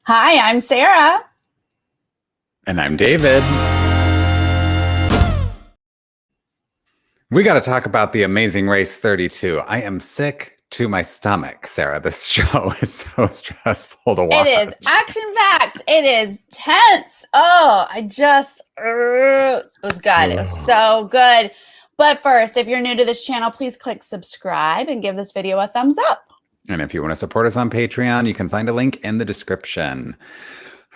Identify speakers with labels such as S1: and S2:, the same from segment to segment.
S1: Hi, I'm Sarah.
S2: And I'm David. We got to talk about the Amazing Race 32. I am sick to my stomach, Sarah. This show is so stressful to
S1: It
S2: watch.
S1: is action-packed. It is tense. It was good. It was so good. But first, if you're new to this channel, please click subscribe and give this video a thumbs up.
S2: And if you want to support us on Patreon, you can find a link in the description.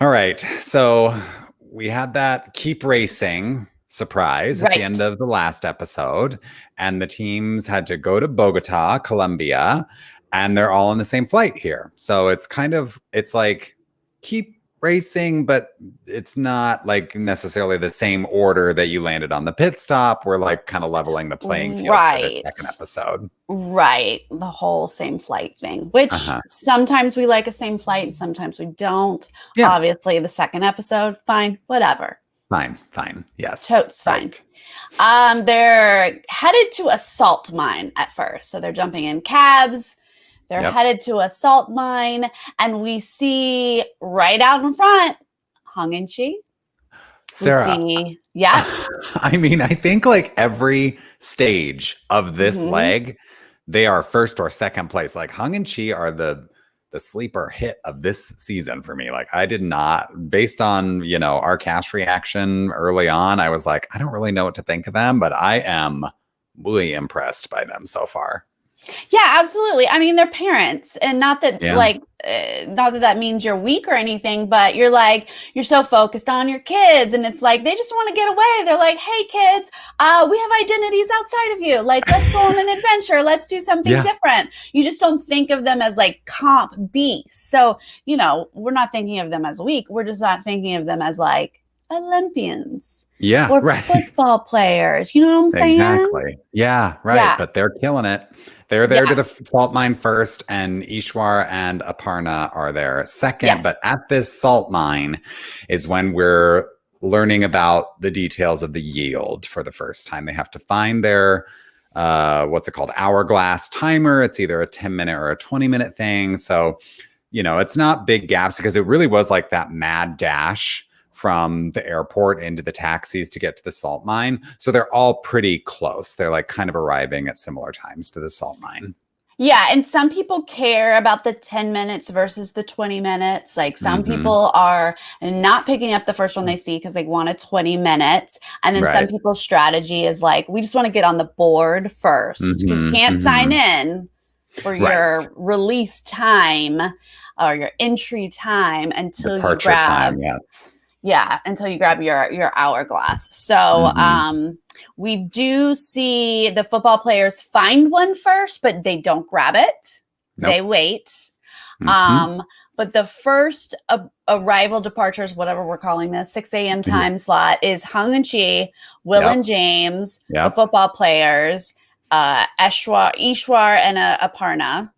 S2: All right. So we had that keep racing surprise at the end of the last episode, and the teams had to go to Bogota, Colombia, and they're all on the same flight here. So it's like keep racing, but it's not like necessarily the same order that you landed on the pit stop. We're like kind of leveling the playing field for this second episode.
S1: Right. The whole same flight thing, which sometimes we like a same flight and sometimes we don't. Yeah. Obviously, the second episode, fine, whatever.
S2: Fine. Yes.
S1: Totes fine. Right. They're headed to a salt mine at first. So they're jumping in cabs. They're headed to a salt mine. And we see right out in front, Hung and Chi.
S2: Sarah.
S1: Yes.
S2: I mean, I think like every stage of this leg, they are first or second place. Like Hung and Chi are the sleeper hit of this season for me. Like I did not, based on, our cast reaction early on, I was like, I don't really know what to think of them, but I am really impressed by them so far.
S1: Yeah, absolutely. I mean, they're parents, and not that not that means you're weak or anything, but you're so focused on your kids, and it's like they just want to get away. They're like, hey kids, we have identities outside of you. Like, let's go on an adventure. Let's do something different. You just don't think of them as like comp beasts. So, we're not thinking of them as weak. We're just not thinking of them as like Olympians. Or football players. You know what I'm saying?
S2: Exactly. Yeah, right. Yeah. But they're killing it. They're there to the salt mine first, and Ishwar and Aparna are there second. Yes. But at this salt mine is when we're learning about the details of the yield for the first time. They have to find their what's it called? Hourglass timer. It's either a 10-minute or a 20-minute thing. So, it's not big gaps because it really was like that mad dash from the airport into the taxis to get to the salt mine. So they're all pretty close. They're like kind of arriving at similar times to the salt mine.
S1: Yeah. And some people care about the 10 minutes versus the 20 minutes. Like some people are not picking up the first one they see because they want a 20 minutes. And then some people's strategy is like, we just want to get on the board first. You can't sign in for your release time or your entry time until you grab until you grab your hourglass. So we do see the football players find one first, but they don't grab it. Nope. They wait. But the first arrival departures, whatever we're calling this, 6 a.m. time slot is Hung and Chi, Will and James, the football players, Ishwar and Aparna.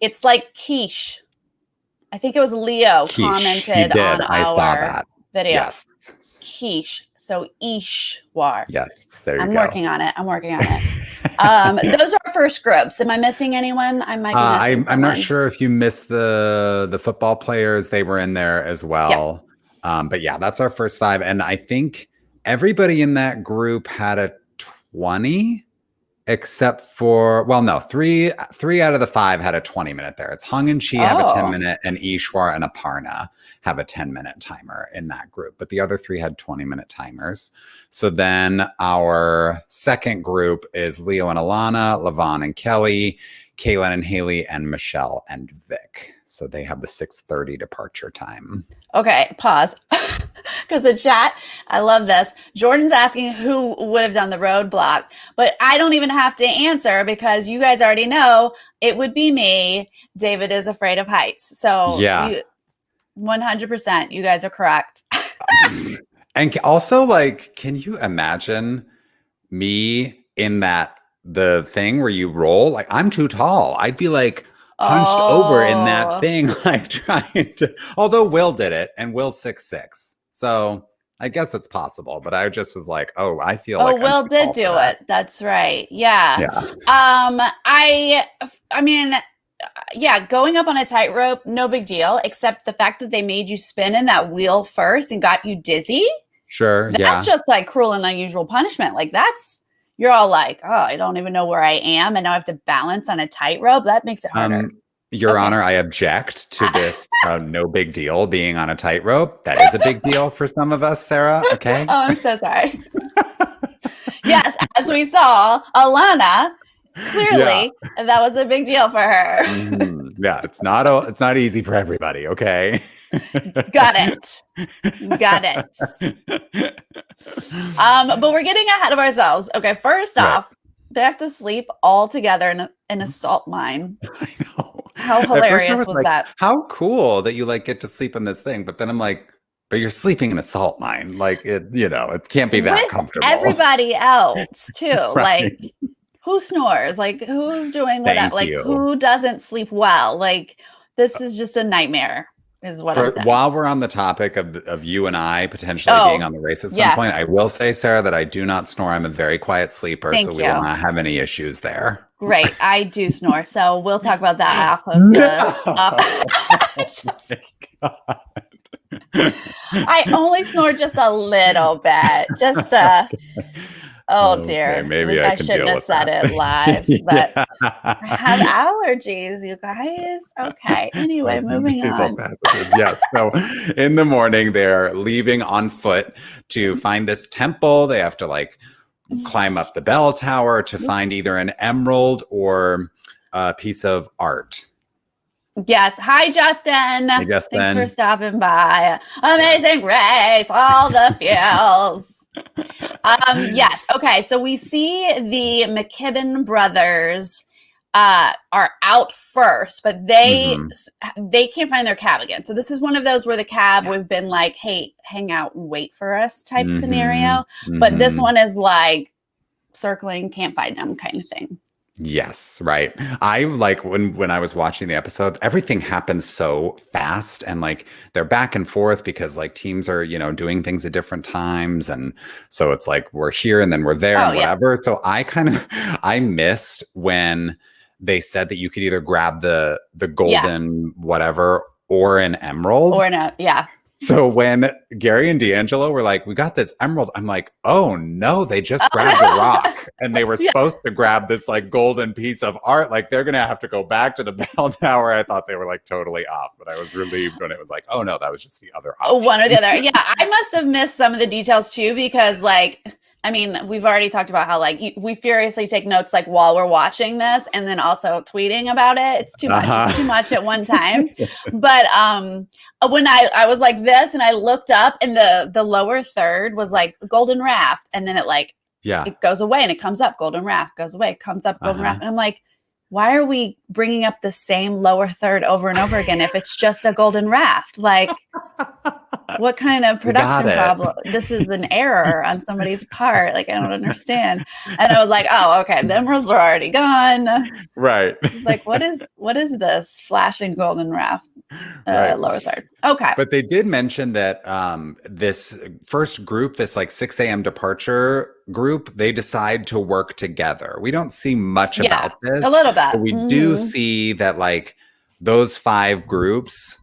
S1: It's like quiche. I think it was Leo commented on our video.
S2: Yes.
S1: Quiche. So Ishwar.
S2: Yes, there you
S1: go.
S2: I'm
S1: working on it. Those are our first groups. Am I missing anyone? I might be missing
S2: I'm not sure if you missed the football players. They were in there as well. But yeah, that's our first 5. And I think everybody in that group had a 20. Except for, 3 out of the 5 had a 20-minute there. It's Hung and Chi have a 10-minute, and Ishwar and Aparna have a 10-minute timer in that group. But the other 3 had 20-minute timers. So then our second group is Leo and Alana, Levon and Kelly, Kaylin and Haley, and Michelle and Vic. So they have the 6:30 departure time.
S1: Okay, pause. Because the chat, I love this. Jordan's asking who would have done the roadblock, but I don't even have to answer because you guys already know it would be me. David is afraid of heights. So 100%, you guys are correct.
S2: And also, like, can you imagine me in the thing where you roll? Like, I'm too tall. I'd be like hunched over in that thing, like trying to, although Will did it and Will's 6'6". So I guess it's possible, but I just was like, I feel like
S1: Will did do it. That's right. Yeah. I mean, yeah, going up on a tightrope, no big deal, except the fact that they made you spin in that wheel first and got you dizzy.
S2: Sure.
S1: That's
S2: Yeah.
S1: just like cruel and unusual punishment. Like you're all like, oh, I don't even know where I am. And now I have to balance on a tightrope. That makes it harder.
S2: Your
S1: Okay.
S2: Honor, I object to this no big deal being on a tightrope. That is a big deal for some of us, Sarah. Okay.
S1: Oh, I'm so sorry. Yes, as we saw, Alana,
S2: Yeah.
S1: clearly that was a big deal for her.
S2: Yeah, it's not easy for everybody, okay?
S1: Got it. Got it. But we're getting ahead of ourselves. Okay, first off, they have to sleep all together in a salt mine.
S2: I know.
S1: How
S2: At first I
S1: hilarious was
S2: like,
S1: that?
S2: how cool that you like get to sleep in this thing, but then I'm like, but you're sleeping in a salt mine. Like it can't be that
S1: With
S2: comfortable.
S1: everybody else too.
S2: Right.
S1: Like who snores? Like who's doing what?
S2: Thank
S1: Like
S2: you.
S1: who doesn't sleep well? Like this is just a nightmare. Is what I'm saying.
S2: While we're on the topic of you and I potentially being on the race at some point, I will say, Sarah, that I do not snore. I'm a very quiet sleeper, so we will not have any issues there.
S1: Great. I do snore, so we'll talk about that off of the I only snore just a little bit. Just oh dear.
S2: Okay, maybe I can
S1: shouldn't
S2: deal
S1: have said
S2: that.
S1: it live, but I have allergies, you guys. Okay. Anyway, moving on.
S2: Yeah. So in the morning, they're leaving on foot to find this temple. They have to like climb up the bell tower to find either an emerald or a piece of art.
S1: Yes. Hi, Justin.
S2: Hey, Justin.
S1: Thanks for stopping by. Amazing Grace, all the feels. Yes. Okay. So we see the McKibben brothers are out first, but they can't find their cab again. So this is one of those where the cab we've been like, hey, hang out and wait for us type scenario. But this one is like circling, can't find them kind of thing.
S2: Yes, right. I like when I was watching the episode, everything happens so fast and like they're back and forth because like teams are, doing things at different times. And so it's like we're here and then we're there and whatever. So I missed when they said that you could either grab the golden whatever or an emerald.
S1: Or
S2: So when Gary and D'Angelo were like, we got this emerald, I'm like, oh no, they just grabbed a rock and they were supposed to grab this like golden piece of art. Like they're going to have to go back to the bell tower. I thought they were like totally off, but I was relieved when it was like, oh no, that was just the other option.
S1: One or the other. Yeah. I must have missed some of the details too, because like, I mean, we've already talked about how like we furiously take notes like while we're watching this and then also tweeting about it. It's too much. It's too much at one time. But when I was like this and I looked up and the lower third was like golden raft, and then it goes away and it comes up golden raft, goes away, comes up golden raft, and I'm like, why are we bringing up the same lower third over and over again if it's just a golden raft? Like, what kind of production problem? This is an error on somebody's part. Like, I don't understand. And I was like, oh, okay, the emeralds are already gone.
S2: Right.
S1: Like, what is this flashing golden raft lower third? Okay.
S2: But they did mention that this first group, this like 6 a.m. departure group, they decide to work together. We don't see much about this.
S1: A little bit.
S2: But we do see that like those 5 groups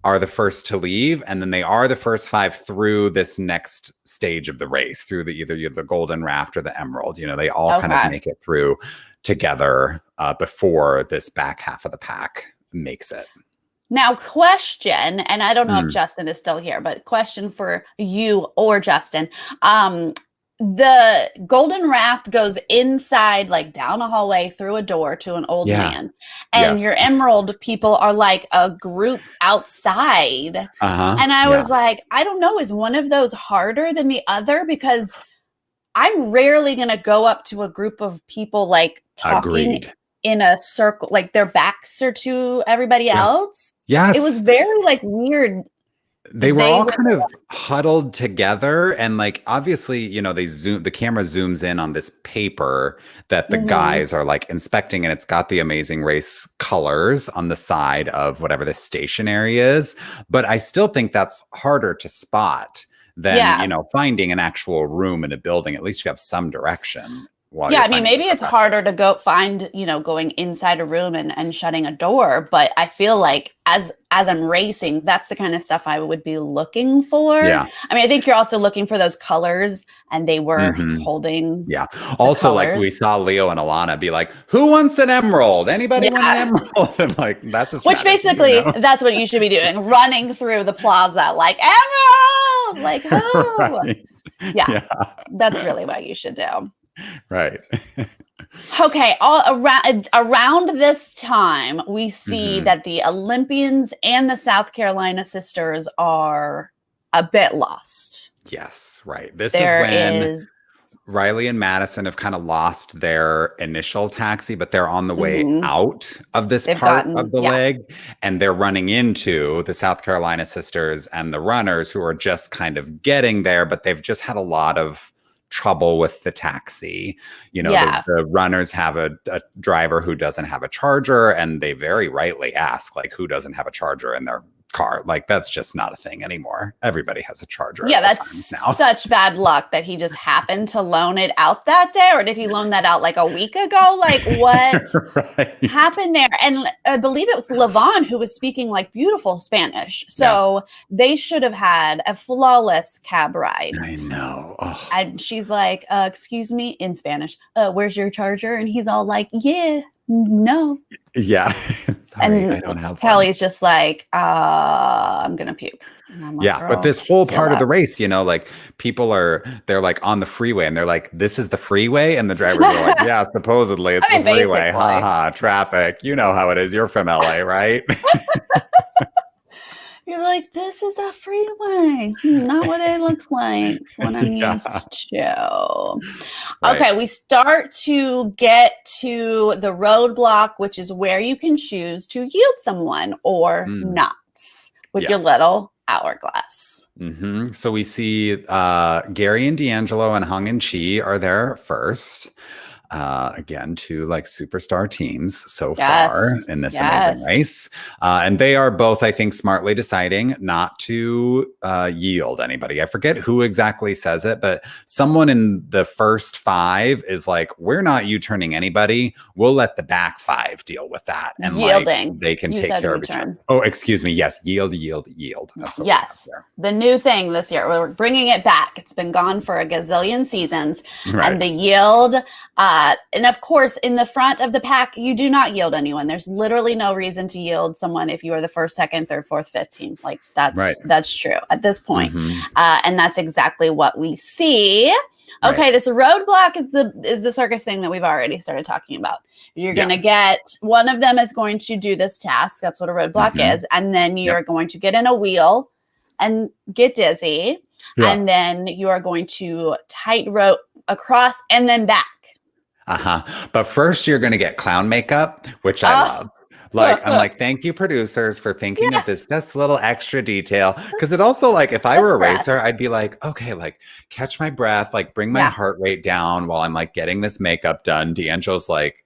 S2: are the first to leave, and then they are the first 5 through this next stage of the race, through either the golden raft or the emerald. They all kind of make it through together before this back half of the pack makes it.
S1: Now, question, and I don't know if Justin is still here, but question for you or Justin. The golden raft goes inside, like down a hallway through a door to an old man. And your emerald people are like a group outside. And I was like, I don't know, is one of those harder than the other? Because I'm rarely going to go up to a group of people like talking in a circle, like their backs are to everybody else.
S2: Yes.
S1: It was very like weird.
S2: They were all kind of huddled together, and like obviously, the camera zooms in on this paper that the guys are like inspecting, and it's got the Amazing Race colors on the side of whatever the stationery is. But I still think that's harder to spot than finding an actual room in a building. At least you have some direction. while
S1: Yeah,
S2: you're
S1: I mean,
S2: finding
S1: maybe
S2: the
S1: it's harder to go find, going inside a room and shutting a door, but I feel like as I'm racing, that's the kind of stuff I would be looking for.
S2: Yeah.
S1: I mean, I think you're also looking for those colors, and they were holding
S2: Yeah.
S1: the
S2: Also, like we
S1: colors.
S2: saw Leo and Alana be like, "Who wants an emerald? Anybody want an
S1: Yeah.
S2: emerald?" And like that's a
S1: Which
S2: strategy,
S1: basically that's what you should be doing, running through the plaza like emerald, like who?
S2: Right.
S1: Yeah.
S2: Yeah.
S1: That's really what you should do.
S2: Right.
S1: Okay, all around this time, we see that the Olympians and the South Carolina sisters are a bit lost.
S2: Yes, right. This is
S1: There
S2: when
S1: is
S2: Riley and Madison have kind of lost their initial taxi, but they're on the way out of this
S1: they've
S2: part
S1: gotten,
S2: of the leg, and they're running into the South Carolina sisters and the runners who are just kind of getting there, but they've just had a lot of trouble with the taxi. The runners have a driver who doesn't have a charger, and they very rightly ask, like, who doesn't have a charger in their car? Like, that's just not a thing anymore. Everybody has a charger.
S1: Yeah, that's now such bad luck that he just happened to loan it out that day, or did he loan that out like a week ago? Like, what happened there? And I believe it was Levon who was speaking like beautiful Spanish, so they should have had a flawless cab ride.
S2: I know. Ugh.
S1: And she's like, "Excuse me," in Spanish. "Where's your charger?" And he's all like, "Yeah, no."
S2: Yeah. Sorry, I don't have
S1: Kelly's just like, "I'm gonna puke." And I'm like,
S2: yeah, but this whole part of the race, like people they're like on the freeway and they're like, "This is the freeway," and the drivers are like, "Yeah, supposedly it's the freeway." Ha ha, traffic. You know how it is. You're from LA, right?
S1: You're like, this is a freeway. Not what it looks like, what I'm used to.
S2: Right.
S1: Okay, we start to get to the roadblock, which is where you can choose to yield someone or not with your little hourglass.
S2: So we see Gary and D'Angelo and Hung and Chi are there first. Again, two like superstar teams so far in this amazing race. And they are both, I think, smartly deciding not to yield anybody. I forget who exactly says it, but someone in the first 5 is like, "We're not U-turning anybody. We'll let the back 5 deal with that." And
S1: yielding.
S2: Like, they can take care of each other. Oh, excuse me. Yes. Yield. That's what
S1: the new thing this year. We're bringing it back. It's been gone for a gazillion seasons.
S2: Right.
S1: And the yield... and of course, in the front of the pack, you do not yield anyone. There's literally no reason to yield someone if you are the first, second, third, fourth, fifth team. Like that's true at this point. And that's exactly what we see. Okay, this roadblock is the circus thing that we've already started talking about. You're going to get one of them is going to do this task. That's what a roadblock is, and then you're going to get in a wheel and get dizzy, and then you are going to tightrope across and then back.
S2: But first you're going to get clown makeup, which I love. Like, I'm like, thank you, producers, for thinking of this little extra detail. Because it also, like, if I were a racer, I'd be like, okay, like, catch my breath, like, bring my heart rate down while I'm like getting this makeup done. D'Angelo's like,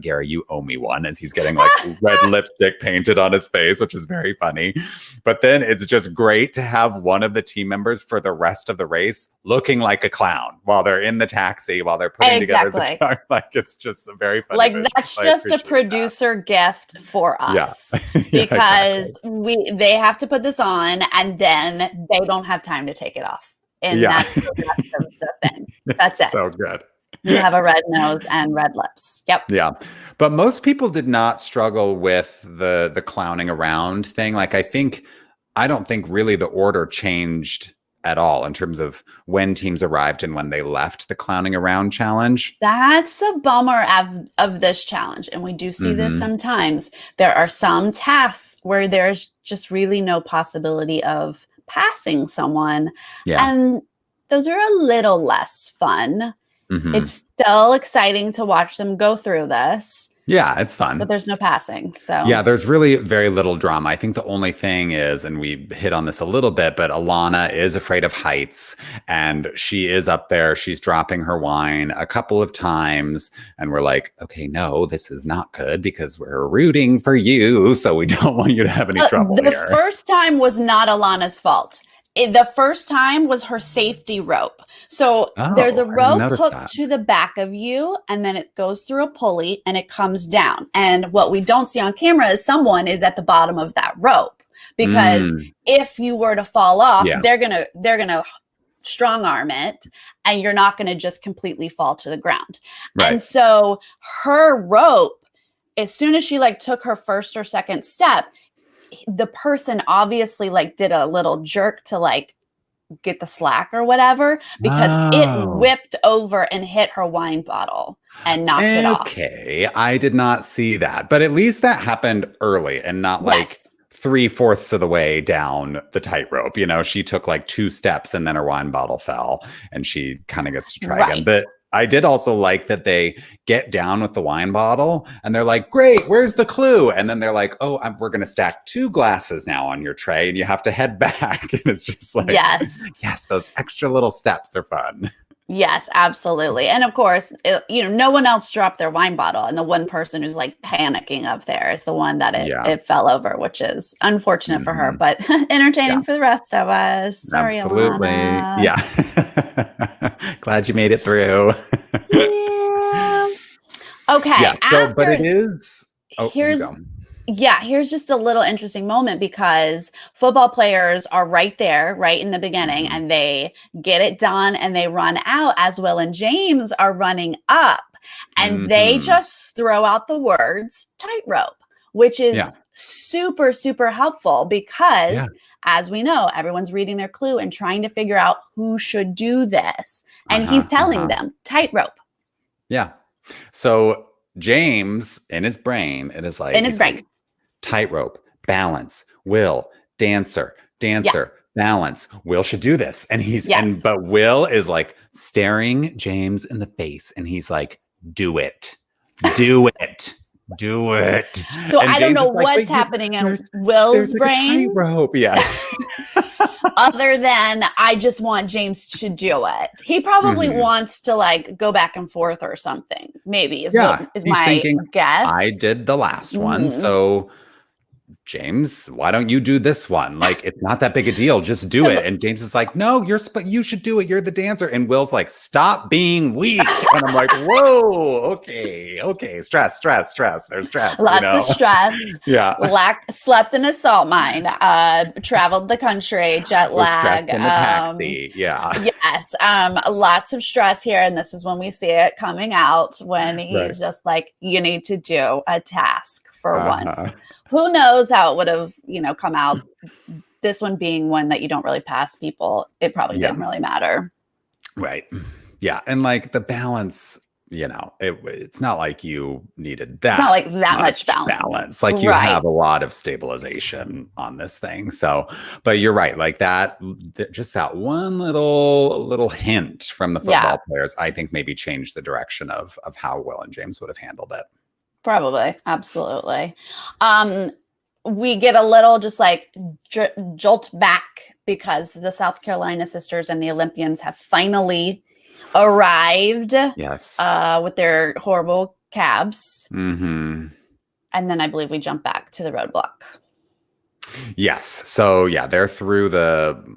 S2: Gary, you owe me one, as he's getting like red lipstick painted on his face, which is very funny. But then it's just great to have one of the team members for the rest of the race looking like a clown while they're in the taxi, while they're putting together the chart. Like, it's just a very funny.
S1: Like, that's just a producer gift for us because they have to put this on and then they don't have time to take it off, and that's the thing. That's it. So
S2: good.
S1: You have a red nose and red lips.
S2: Yeah, but most people did not struggle with the clowning around thing. Like, I don't think really the order changed at all in terms of when teams arrived and when they left the clowning around challenge.
S1: That's a bummer of this challenge. And we do see this sometimes. There are some tasks where there's just really no possibility of passing someone. And those are a little less fun. It's still exciting to watch them go through this.
S2: Yeah, it's fun.
S1: But there's no passing. So
S2: yeah, there's really very little drama. I think the only thing is, and we hit on this a little bit, but Alana is afraid of heights, and she is up there. She's dropping her wine a couple of times, and we're like, okay, no, this is not good because we're rooting for you, so we don't want you to have any trouble here.
S1: The first time was not Alana's fault. The first time was her safety rope. So there's a
S2: Oh, I didn't
S1: rope
S2: notice
S1: hooked
S2: that.
S1: to the back of you, and then it goes through a pulley and it comes down. And what we don't see on camera is someone is at the bottom of that rope, because if you were to fall off,
S2: Yeah.
S1: they're gonna strong arm it, and you're not gonna just completely fall to the ground.
S2: Right.
S1: And so her rope, as soon as she like took her first or second step, the person obviously like did a little jerk to like get the slack or whatever, because it
S2: Oh.
S1: whipped over and hit her wine bottle and knocked it off.
S2: Okay, I did not see that, but at least that happened early and not like
S1: Yes.
S2: 3/4 of the way down the tightrope. You know, she took like 2 steps and then her wine bottle fell and she kind of gets to try again.
S1: Right.
S2: But I did also like that they get down with the wine bottle and they're like, great, where's the clue? And then they're like, oh, we're going to stack 2 glasses now on your tray and you have to head back. And it's just like, yes, those extra little steps are fun.
S1: Yes, absolutely. And of course, no one else dropped their wine bottle. And the one person who's like panicking up there is the one that it fell over, which is unfortunate for her, but entertaining for the rest of us. Sorry,
S2: absolutely.
S1: Alana.
S2: Yeah. Glad you made it through.
S1: Yeah. Okay.
S2: Yeah, so, but it is. Oh,
S1: here's just a little interesting moment, because football players are right there, right in the beginning, and they get it done and they run out as Will and James are running up, and they just throw out the words tightrope, which is super, super helpful, because as we know, everyone's reading their clue and trying to figure out who should do this. And he's telling them tightrope.
S2: Yeah. So James, in his brain, it is like, like, tightrope, balance, Will, dancer, balance. Will should do this. And but Will is like staring James in the face and he's like, do it. Do it. Do it.
S1: So
S2: and
S1: I don't know what's happening in Will's brain.
S2: Tightrope. Yeah.
S1: Other than I just want James to do it. He probably wants to like go back and forth or something. Maybe is my guess.
S2: I did the last one, so James, why don't you do this one? Like, it's not that big a deal. Just do it. And James is like, no, you should do it. You're the dancer. And Will's like, stop being weak. And I'm like, whoa, okay. Stress. There's stress.
S1: Lots of stress.
S2: Yeah.
S1: Slept in a salt mine. Traveled the country. Jet lag.
S2: In the taxi. Yeah.
S1: Yes. Lots of stress here. And this is when we see it coming out, when he's just like, you need to do a task for once. Who knows how it would have, come out. This one being one that you don't really pass people, it probably didn't really matter.
S2: Right. Yeah. And like the balance, it's not like you needed that.
S1: It's not like that much balance.
S2: Like you have a lot of stabilization on this thing. So, but you're right. Like that, just that one little hint from the football players, I think maybe changed the direction of how Will and James would have handled it.
S1: Probably. Absolutely. We get a little just like jolt back, because the South Carolina sisters and the Olympians have finally arrived.
S2: Yes.
S1: With their horrible cabs.
S2: And
S1: then I believe we jump back to the roadblock.
S2: Yes. So they're through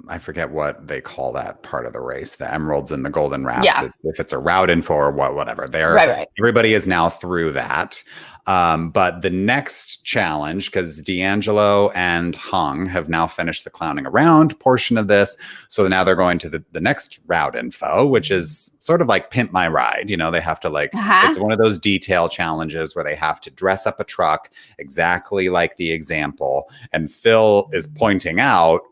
S2: I forget what they call that part of the race, the emeralds and the golden wrap.
S1: Yeah.
S2: If it's a route info or whatever.
S1: Right.
S2: Everybody is now through that. But the next challenge, because D'Angelo and Hung have now finished the clowning around portion of this. So now they're going to the next route info, which is sort of like Pimp My Ride. They have to it's one of those detail challenges where they have to dress up a truck exactly like the example. And Phil is pointing out,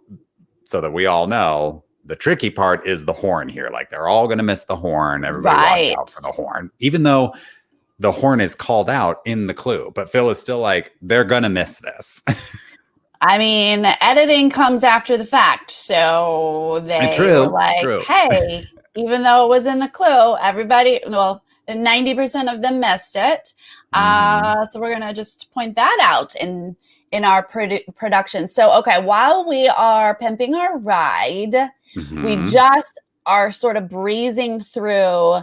S2: so that we all know, the tricky part is the horn here. Like, they're all going to miss the horn. Everybody watch out for the horn, even though the horn is called out in the clue, but Phil is still like, they're going to miss this.
S1: I mean, editing comes after the fact. So they were like, hey, even though it was in the clue, 90% of them missed it. So we're going to just point that out in our production. So, okay, while we are pimping our ride, we just are sort of breezing through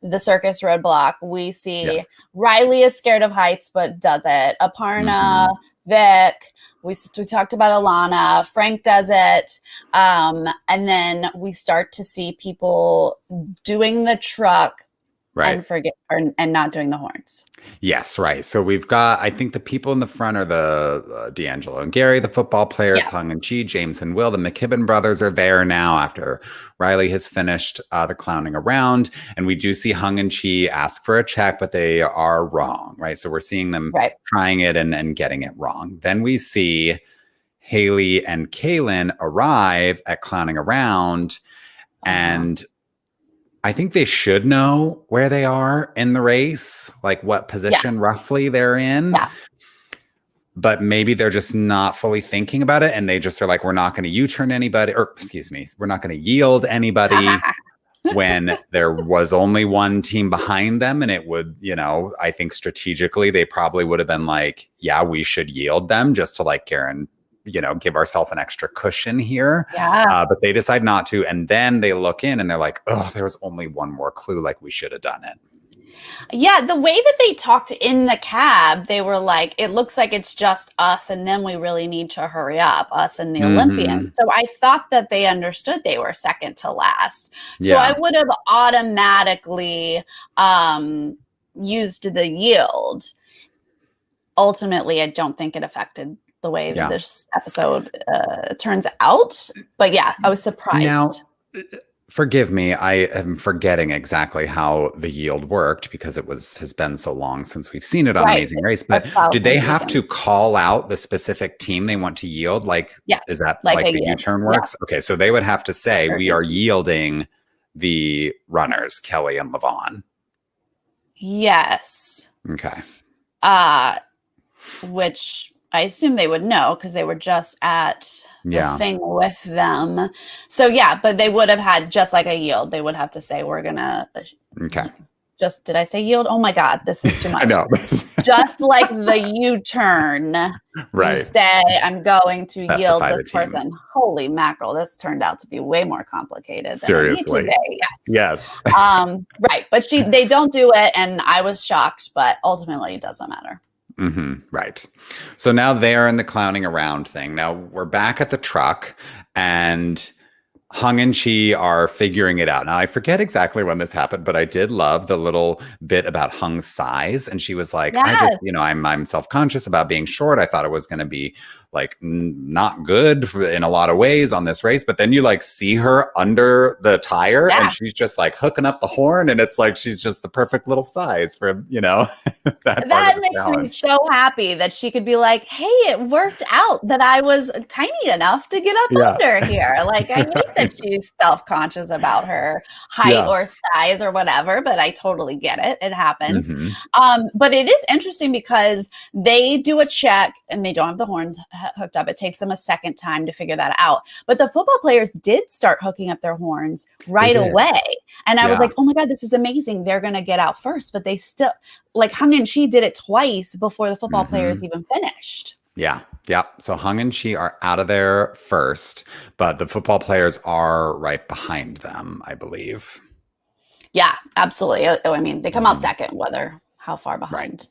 S1: the circus roadblock. We see Riley is scared of heights, but does it. Aparna, Vic, We talked about Alana. Frank does it. And then we start to see people doing the truck and not doing the horns.
S2: Yes, right. So we've got, I think the people in the front are the D'Angelo and Gary, the football players, Hung and Chi, James and Will. The McKibben brothers are there now after Riley has finished the clowning around. And we do see Hung and Chi ask for a check, but they are wrong, right? So we're seeing them trying it and getting it wrong. Then we see Haley and Kaylin arrive at clowning around and I think they should know where they are in the race, like what position roughly they're in.
S1: Yeah.
S2: But maybe they're just not fully thinking about it. And they just are like, we're not going to U-turn anybody, or excuse me, we're not going to yield anybody when there was only one team behind them. And it would, you know, I think strategically, they probably would have been like, yeah, we should yield them just to like give ourselves an extra cushion here.
S1: Yeah.
S2: But they decide not to. And then they look in and they're like, oh, there was only one more clue. Like we should have done it.
S1: Yeah. The way that they talked in the cab, they were like, it looks like it's just us. And then we really need to hurry up, us and the Olympians. So I thought that they understood they were second to last. So I would have automatically used the yield. Ultimately, I don't think it affected the way that this episode turns out. But yeah, I was surprised.
S2: Now, forgive me, I am forgetting exactly how the yield worked because has been so long since we've seen it on Amazing Race. But did they have to call out the specific team they want to yield? Like, is that like the U-turn works? Yeah. Okay, so they would have to say, we are yielding the runners, Kelly and Lavon.
S1: Yes.
S2: Okay.
S1: Which I assume they would know because they were just at the thing with them. So yeah, but they would have had just like a yield. They would have to say, we're gonna did I say yield? Oh my God, this is too much.
S2: I know.
S1: Just like the U-turn.
S2: Right.
S1: You say, I'm going to yield this person. Holy mackerel, this turned out to be way more complicated
S2: Seriously.
S1: than today.
S2: Yes.
S1: Right. But they don't do it, and I was shocked, but ultimately it doesn't matter.
S2: Right. So now they're in the clowning around thing. Now we're back at the truck and Hung and Chi are figuring it out. Now I forget exactly when this happened, but I did love the little bit about Hung's size. And she was like, I'm self-conscious about being short. I thought it was going to be like not good in a lot of ways on this race. But then you like see her under the tire and she's just like hooking up the horn. And it's like, she's just the perfect little size for, that
S1: makes me so happy that she could be like, hey, it worked out that I was tiny enough to get up under here. Like, I hate that she's self-conscious about her height or size or whatever, but I totally get it. It happens. But it is interesting because they do a check and they don't have the horns hooked up. It takes them a second time to figure that out. But the football players did start hooking up their horns right away. And I was like, oh my God, this is amazing. They're going to get out first. But they still, like Hung and Chi did it twice before the football players even finished.
S2: Yeah. So Hung and Chi are out of there first, but the football players are right behind them, I believe.
S1: Yeah, absolutely. I mean, they come out second, how far behind.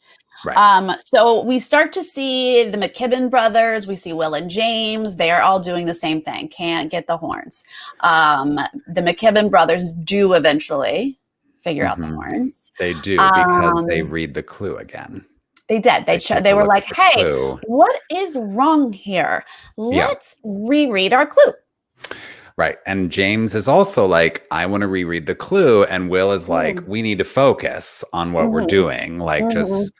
S2: Right.
S1: So we start to see the McKibben brothers. We see Will and James. They're all doing the same thing. Can't get the horns. The McKibben brothers do eventually figure out the horns.
S2: They do because they read the clue again.
S1: They did. They were like, hey, what is wrong here? Let's reread our clue.
S2: Right. And James is also like, I want to reread the clue. And Will is like, we need to focus on what we're doing. Like, just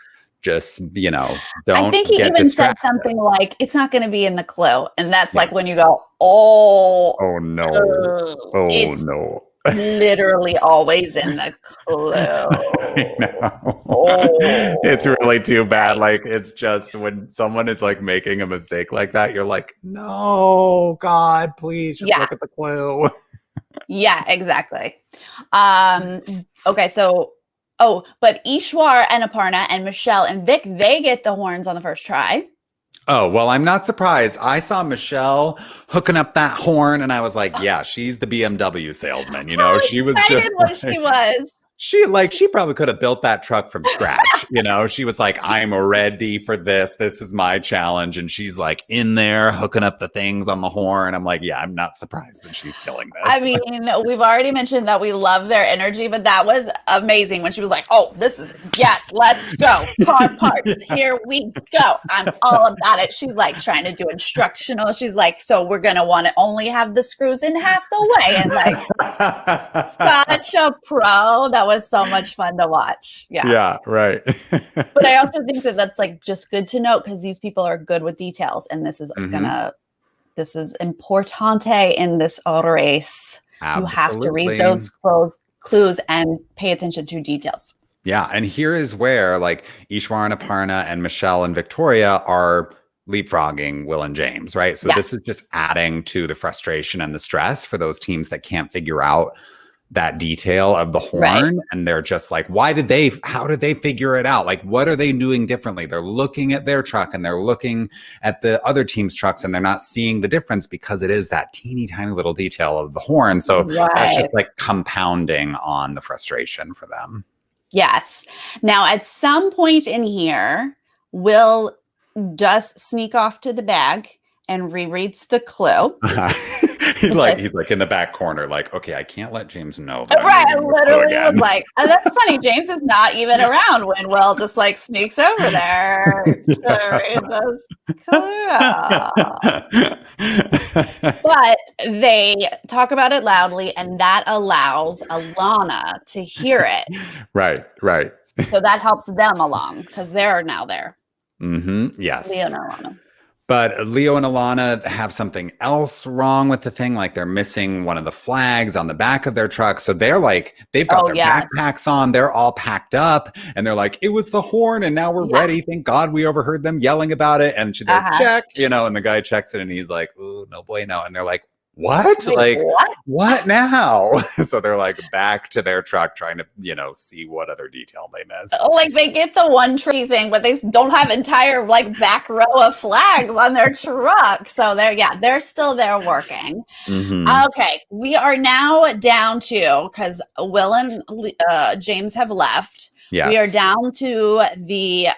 S2: don't.
S1: I think he even
S2: distracted.
S1: said something like, it's not going to be in the clue. And that's like when you go, oh
S2: no. No.
S1: Literally always in the clue.
S2: I know. It's really too bad. Like, it's just when someone is like making a mistake like that, you're like, no, God, please just look at the clue.
S1: Yeah, exactly. Okay, so but Ishwar and Aparna and Michelle and Vic, they get the horns on the first try.
S2: Oh, well, I'm not surprised. I saw Michelle hooking up that horn and I was like, yeah, she's the BMW salesman. She was just
S1: what she was.
S2: She probably could have built that truck from scratch. She was like, I'm ready for this. This is my challenge. And she's like in there hooking up the things on the horn. I'm like, yeah, I'm not surprised that she's killing this.
S1: I mean, we've already mentioned that we love their energy, but that was amazing when she was like, oh, yes, let's go. Car parts. Yeah. Here we go. I'm all about it. She's like trying to do instructional. She's like, so we're going to want to only have the screws in half the way. And like, such a pro. That was so much fun to watch. Yeah.
S2: Yeah, right.
S1: But I also think that that's like just good to note because these people are good with details. And this is this is importante in this race. Absolutely. You have to read those clues and pay attention to details.
S2: Yeah. And here is where like Ishwar and Aparna and Michelle and Victoria are leapfrogging Will and James, right? So this is just adding to the frustration and the stress for those teams that can't figure out that detail of the horn. Right. And they're just like, how did they figure it out? Like, what are they doing differently? They're looking at their truck and they're looking at the other team's trucks and they're not seeing the difference because it is that teeny tiny little detail of the horn. So that's just like compounding on the frustration for them.
S1: Yes. Now, at some point in here, Will does sneak off to the bag and rereads the clue.
S2: He's like in the back corner, like, okay, I can't let James know.
S1: Right, I literally was like, and that's funny. James is not even around when Will just like sneaks over there to read this clue. But they talk about it loudly, and that allows Alana to hear it.
S2: Right.
S1: So that helps them along because they're now there.
S2: Mm-hmm. Yes.
S1: Leo and Alana.
S2: But Leo and Alana have something else wrong with the thing. Like they're missing one of the flags on the back of their truck. So they're like, they've got their backpacks on. They're all packed up. And they're like, it was the horn. And now we're ready. Thank God we overheard them yelling about it. And they're check, and the guy checks it and he's like, oh, no bueno. And they're like, what? Wait, what now? So they're like back to their truck trying to, see what other detail they missed.
S1: Like they get the one tree thing, but they don't have entire like back row of flags on their truck. So they're still there working. Mm-hmm. Okay. We are now down to, because Will and James have left. Yes. We are down to the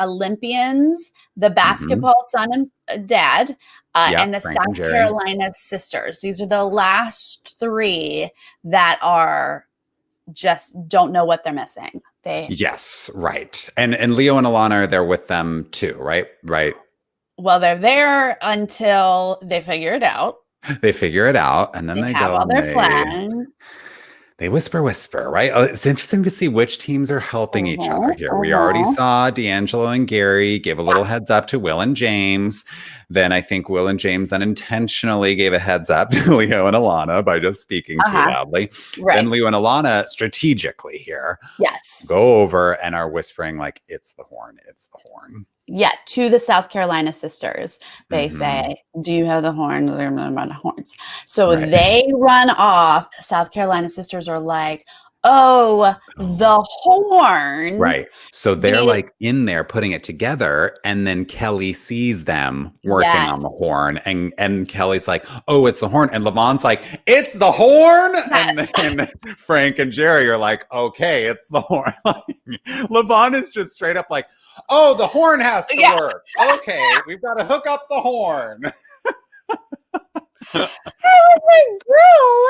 S1: Olympians, the basketball son and dad, and the Frank South Carolina sisters. These are the last three that are just don't know what they're missing.
S2: Yes, right. And Leo and Alana are there with them too, right? Right.
S1: Well, they're there until they figure it out.
S2: They figure it out, and then they
S1: have
S2: go
S1: all their plans.
S2: They whisper, right? It's interesting to see which teams are helping each other here. We already saw D'Angelo and Gary give a little heads up to Will and James. Then I think Will and James unintentionally gave a heads up to Leo and Alana by just speaking too loudly. Right. Then Leo and Alana strategically here go over and are whispering like, it's the horn.
S1: Yeah, to the South Carolina sisters. They say, do you have the horn? They're going to run horns. So they run off. South Carolina sisters are like, oh, the horns.
S2: Right. So they're like in there putting it together. And then Kelly sees them working on the horn. And Kelly's like, oh, it's the horn. And Levon's like, it's the horn. Yes. And then Frank and Jerry are like, okay, it's the horn. Levon is just straight up like, oh, the horn has to work. Okay, we've got to hook up the horn.
S1: I was like, girl,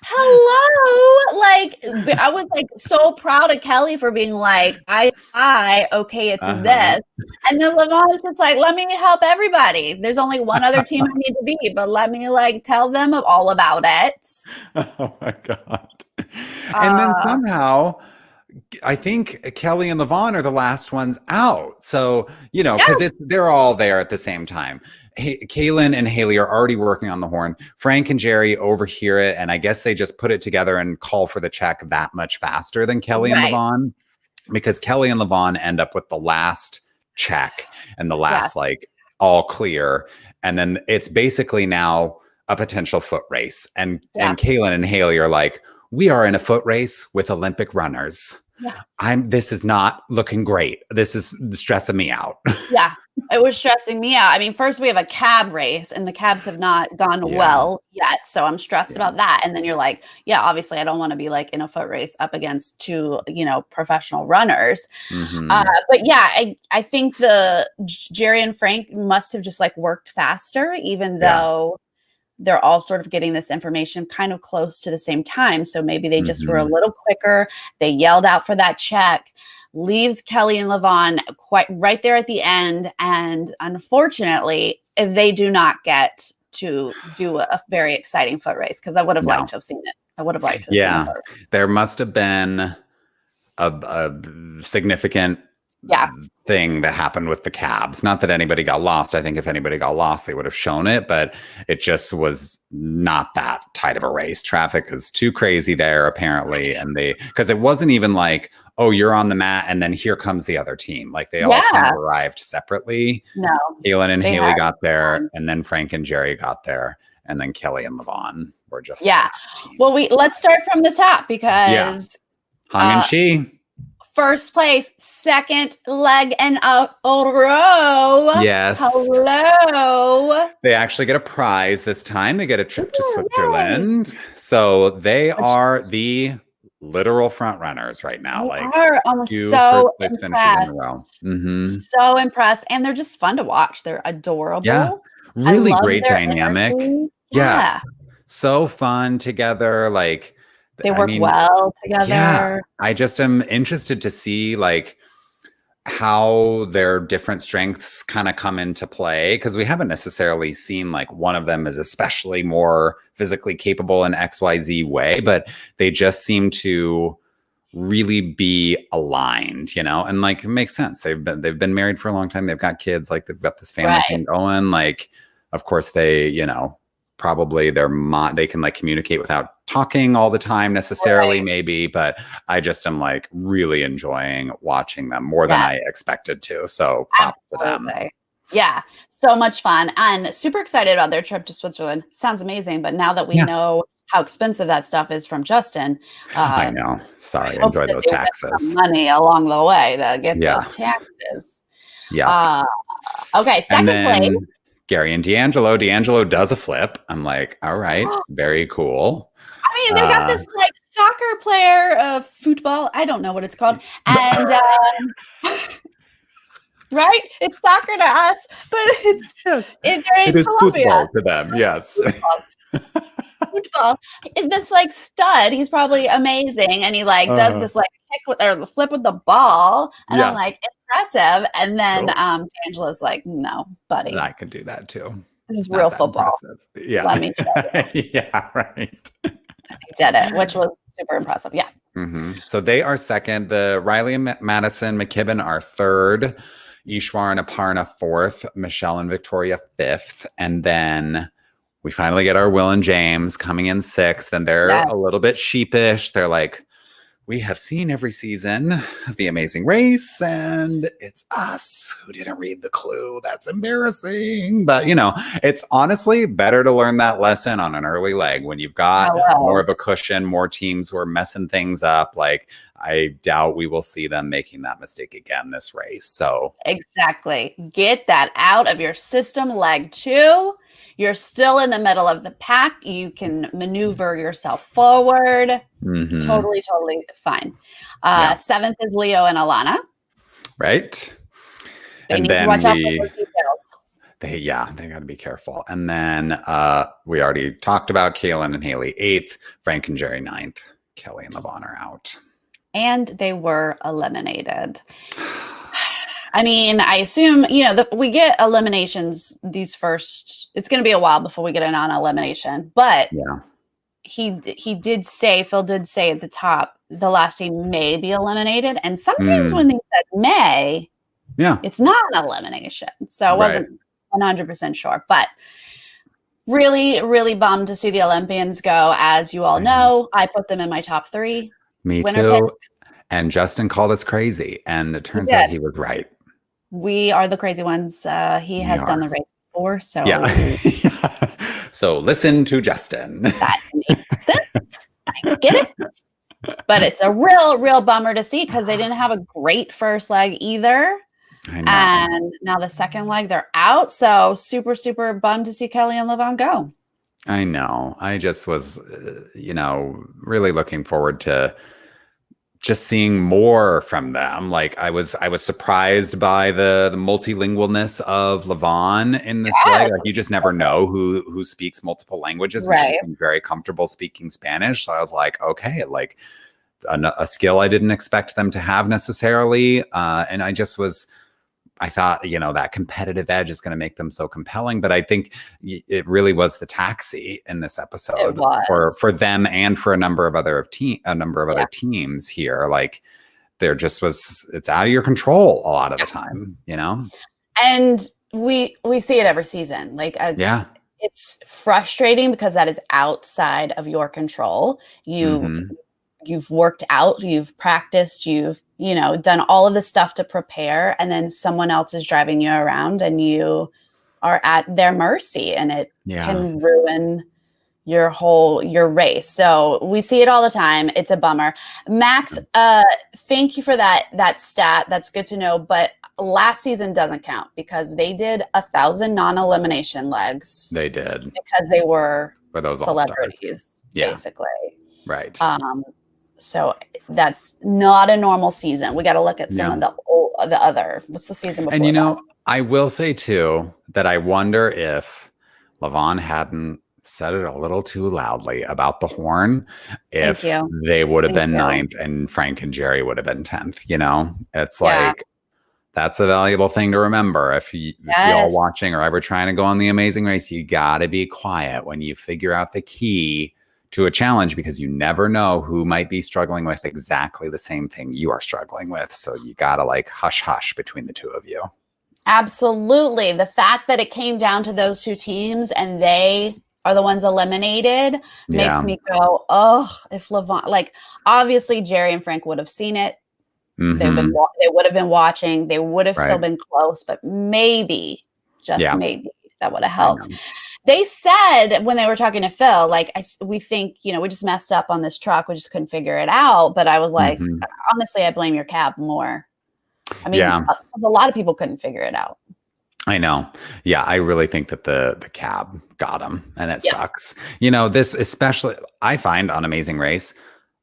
S1: hello. Like, I was like so proud of Kelly for being like, okay, it's this. And then Levon is just like, let me help everybody. There's only one other team I need to be, but let me like tell them all about it.
S2: Oh my God. And then somehow I think Kelly and Levon are the last ones out. So, because they're all there at the same time. Kaylin and Haley are already working on the horn. Frank and Jerry overhear it. And I guess they just put it together and call for the check that much faster than Kelly and Levon. Because Kelly and Levon end up with the last check and the last like all clear. And then it's basically now a potential foot race. And Kaylin and Haley are like, we are in a foot race with Olympic runners.
S1: Yeah.
S2: This is not looking great. This is stressing me out.
S1: Yeah, it was stressing me out. I mean, first we have a cab race and the cabs have not gone well yet. So I'm stressed about that. And then you're like, yeah, obviously I don't want to be like in a foot race up against two, professional runners. But yeah, I think Jerry and Frank must have just like worked faster, even though they're all sort of getting this information kind of close to the same time. So maybe they just were a little quicker. They yelled out for that check, leaves Kelly and Levon quite right there at the end. And unfortunately, they do not get to do a very exciting foot race because I would have liked to have seen it. I would have liked to have seen it.
S2: There must have been a significant thing that happened with the cabs. Not that anybody got lost. I think if anybody got lost, they would have shown it, but it just was not that tight of a race. Traffic is too crazy there, apparently. And because it wasn't even like, oh, you're on the mat and then here comes the other team. Like they all kind of arrived separately.
S1: No.
S2: Kaylin and Haley got there, and then Frank and Jerry got there, and then Kelly and Levon were just
S1: Well, let's start from the top because
S2: Hung and Chi.
S1: First place, second leg in a row.
S2: Yes.
S1: Hello.
S2: They actually get a prize this time. They get a trip to Switzerland. So they are the literal front runners right now.
S1: I'm so impressed. So impressed. And they're just fun to watch. They're adorable.
S2: Yeah. Really great dynamic. Yes. So fun together. Like,
S1: they work well together.
S2: Yeah, I just am interested to see like how their different strengths kind of come into play, because we haven't necessarily seen like one of them is especially more physically capable in XYZ way, but they just seem to really be aligned, and like it makes sense. They've been married for a long time. They've got kids. Like they've got this family thing going. Like, of course they, probably they can like communicate without talking all the time necessarily, maybe, but I just am like really enjoying watching them more than I expected to. So props to them.
S1: Yeah, so much fun and super excited about their trip to Switzerland. Sounds amazing, but now that we know how expensive that stuff is from Justin,
S2: I know. Sorry, enjoy those taxes.
S1: Some money along the way to get those taxes.
S2: Yeah.
S1: Okay, second place.
S2: Gary and D'Angelo. D'Angelo does a flip. I'm like, all right, very cool.
S1: I mean, they got this like soccer player of football. I don't know what it's called. And right? It's soccer to us, but it's they're in Colombia.
S2: Football to them, yes.
S1: Football. This like stud, he's probably amazing. And he like does this like kick or the flip with the ball. And I'm like, impressive. And then D'Angelo's like, no, buddy.
S2: I can do that too.
S1: This is real football.
S2: Impressive. Yeah.
S1: Let me show you.
S2: Yeah, right.
S1: He did it, which was super impressive. Yeah.
S2: So they are second. The Riley and Madison McKibben are third. Ishwar and Aparna fourth. Michelle and Victoria fifth. And then we finally get our Will and James coming in sixth. And they're a little bit sheepish. They're like, we have seen every season of The Amazing Race, and it's us who didn't read the clue. That's embarrassing. But, it's honestly better to learn that lesson on an early leg when you've got more of a cushion, more teams who are messing things up. Like, I doubt we will see them making that mistake again this race. So
S1: exactly. Get that out of your system. Leg two. You're still in the middle of the pack. You can maneuver yourself forward. Totally fine. Seventh is Leo and Alana.
S2: Right.
S1: They need to watch out for those details.
S2: They got to be careful. And then we already talked about Kaylin and Haley eighth, Frank and Jerry ninth, Kelly and Levon are out.
S1: And they were eliminated. I mean, I assume, we get eliminations these first. It's going to be a while before we get a non-elimination. But Phil did say at the top, the last team may be eliminated. And sometimes when they said may, it's not an elimination. So I wasn't 100% sure. But really, really bummed to see the Olympians go. As you all know, I put them in my top three.
S2: Me too. Picks. And Justin called us crazy. And it turns out he was right.
S1: We are the crazy ones. He has done the race before. So
S2: So listen to Justin.
S1: That makes sense. I get it. But it's a real bummer to see because they didn't have a great first leg either.
S2: I know.
S1: And now the second leg, they're out. So super bummed to see Kelly and Levon go.
S2: I know. I just was, really looking forward to just seeing more from them. Like I was surprised by the multilingualness of Levon in this leg. Like you just never know who speaks multiple languages, and she seemed very comfortable speaking Spanish. So I was like, okay, like a skill I didn't expect them to have necessarily. And I thought, that competitive edge is going to make them so compelling. But I think it really was the taxi in this episode for them and for a number of other teams here. Like it's out of your control a lot of the time,
S1: And we see it every season. Like, it's frustrating because that is outside of your control. You've worked out, you've practiced, you've, done all of the stuff to prepare, and then someone else is driving you around and you are at their mercy, and it can ruin your race. So we see it all the time. It's a bummer. Max, thank you for that stat. That's good to know. But last season doesn't count because they did 1,000 non-elimination legs.
S2: They did.
S1: Because they were
S2: for those
S1: celebrities, basically.
S2: Right.
S1: So that's not a normal season. We got to look at some of the other. What's the season before?
S2: And I will say too that I wonder if Levon hadn't said it a little too loudly about the horn, if they would have been 9th and Frank and Jerry would have been 10th. It's like that's a valuable thing to remember. If y'all watching or ever trying to go on The Amazing Race, you got to be quiet when you figure out the key to a challenge, because you never know who might be struggling with exactly the same thing you are struggling with. So you got to hush between the two of you.
S1: Absolutely. The fact that it came down to those two teams and they are the ones eliminated makes me go, oh, if Levon, obviously Jerry and Frank would have seen it. They would have been watching. They would have still been close, but maybe, maybe that would have helped. They said when they were talking to Phil, we think, we just messed up on this truck. We just couldn't figure it out. But I was like, honestly, I blame your cab more. I mean, a lot of people couldn't figure it out.
S2: I know. Yeah, I really think that the cab got him, and it sucks. This especially, I find on Amazing Race,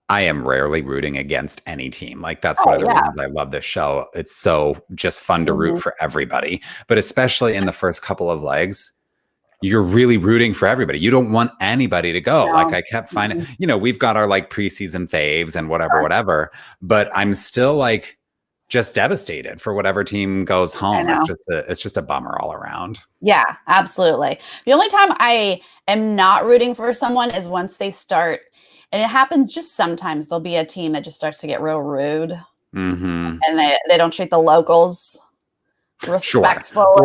S2: I am rarely rooting against any team. That's one of the reasons I love this show. It's so just fun to root for everybody. But especially in the first couple of legs, you're really rooting for everybody. You don't want anybody to go. No. I kept finding, we've got our preseason faves and whatever, but I'm still just devastated for whatever team goes home. It's just a bummer all around.
S1: Yeah, absolutely. The only time I am not rooting for someone is once they start, and it happens just sometimes, there'll be a team that just starts to get real rude, and they don't treat the locals respectfully.
S2: Sure.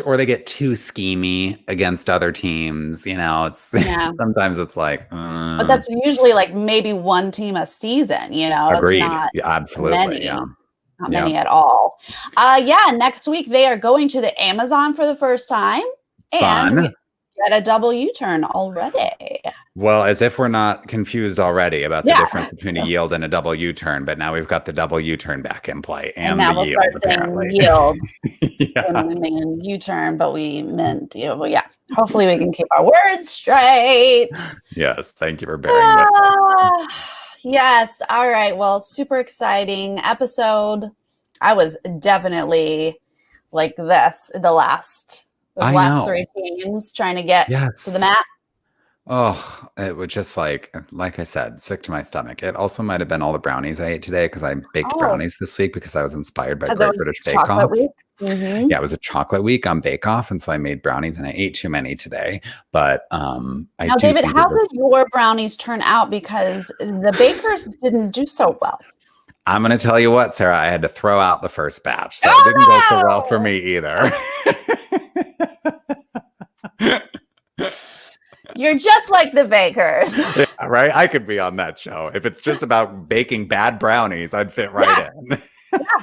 S2: Or they get too schemy against other teams. It's sometimes it's
S1: but that's usually maybe one team a season.
S2: Agreed.
S1: It's not
S2: absolutely.
S1: Many. Not many at all. Next week they are going to the Amazon for the first time, and we get a double U-turn already.
S2: Well, as if we're not confused already about the difference between a yield and a double U-turn, but now we've got the double U-turn back in play, and now the yield apparently.
S1: Yield. And U-turn, but we meant hopefully we can keep our words straight.
S2: Yes, thank you for bearing with us.
S1: Yes. All right. Well, super exciting episode. I was definitely like this the last 3 teams trying to get to the mat.
S2: Oh, it was just like I said, sick to my stomach. It also might have been all the brownies I ate today because I baked brownies this week because I was inspired by Great British Bake Off. Yeah, it was a chocolate week on Bake Off, and so I made brownies, and I ate too many today. But
S1: now, David, how did your brownies turn out? Because the bakers didn't do so well.
S2: I'm going to tell you what, Sarah. I had to throw out the first batch, so it didn't go so well for me either.
S1: You're just like the bakers.
S2: Yeah, right? I could be on that show. If it's just about baking bad brownies, I'd fit right in.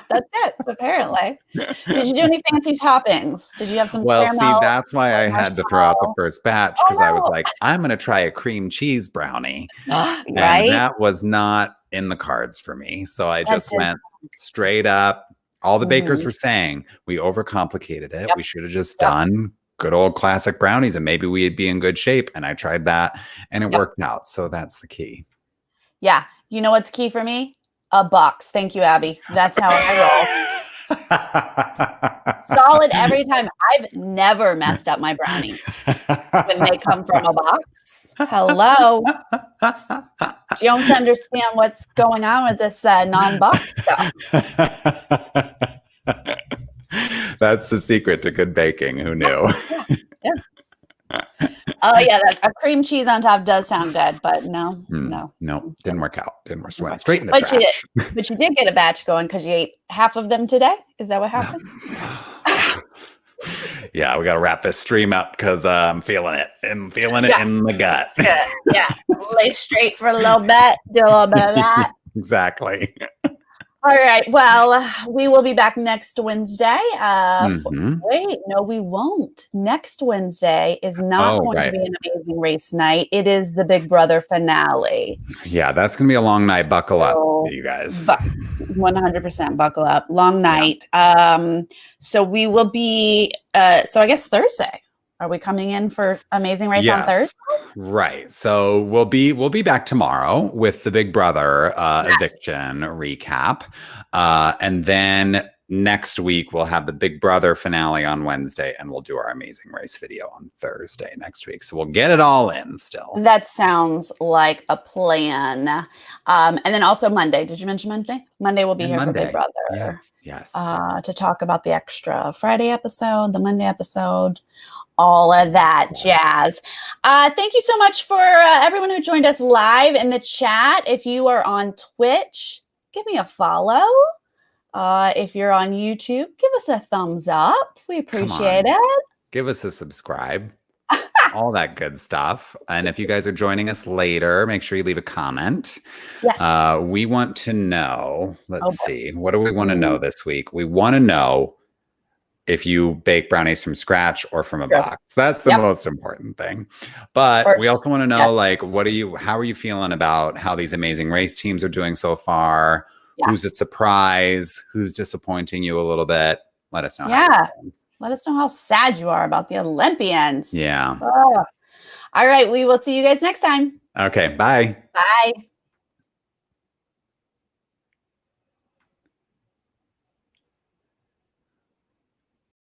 S1: That's it, apparently. Did you do any fancy toppings? Did you have some
S2: Well, see,
S1: caramel
S2: that's why I had to throw out the first batch, because I was
S1: Oh,
S2: like, I'm going to try a cream cheese brownie.
S1: no.
S2: And
S1: Right?
S2: that was not in the cards for me. So I
S1: That
S2: just
S1: did
S2: went straight up. All the bakers
S1: Mhm.
S2: were saying we overcomplicated it.
S1: Yep.
S2: We should have just
S1: Yep.
S2: done good old classic brownies and maybe we'd be in good shape. And I tried that and it
S1: Yep.
S2: worked out. So that's the key.
S1: Yeah. You know what's key for me? A box. Thank you, Abby. That's how I roll. Solid every time. I've never messed up my brownies when they come from a box. Hello. Don't understand what's going on with this non-box stuff.
S2: That's the secret to good baking. Who knew?
S1: Yeah. Oh yeah, a cream cheese on top does sound good, but no,
S2: didn't work out. Didn't work. Went straight in the
S1: but
S2: trash.
S1: But you did get a batch going because you ate half of them today. Is that what happened?
S2: Yeah, we got to wrap this stream up because I'm feeling it. I'm feeling it in the gut.
S1: Yeah, lay straight for a little bit. Do a little bit of that.
S2: Exactly.
S1: All right. Well, we will be back next Wednesday. Wait, no, we won't. Next Wednesday is not going to be an Amazing Race night. It is the Big Brother finale.
S2: Yeah, that's going to be a long night. Buckle up, you guys.
S1: 100% buckle up. Long night. Yeah. So we will be, so I guess Thursday. Are we coming in for Amazing Race on Thursday?
S2: Right. So we'll be back tomorrow with the Big Brother eviction recap. And then next week we'll have the Big Brother finale on Wednesday and we'll do our Amazing Race video on Thursday next week. So we'll get it all in still.
S1: That sounds like a plan. And then also Monday. Did you mention Monday? Monday will be here for Big Brother.
S2: Yes.
S1: To talk about the extra Friday episode, the Monday episode. All of that jazz. Thank you so much for everyone who joined us live in the chat. If you are on Twitch, give me a follow. If you're on YouTube, give us a thumbs up. We appreciate it.
S2: Give us a subscribe. All that good stuff. And if you guys are joining us later, make sure you leave a comment.
S1: Yes.
S2: We want to know, let's see, what do we want to know this week? We want to know if you bake brownies from scratch or from a box. That's the most important thing. But we also want to know, like, how are you feeling about how these Amazing Race teams are doing so far? Yeah. Who's a surprise? Who's disappointing you a little bit? Let us know.
S1: Yeah. Let us know how sad you are about the Olympians.
S2: Yeah.
S1: All right. We will see you guys next time.
S2: Okay. Bye.
S1: Bye.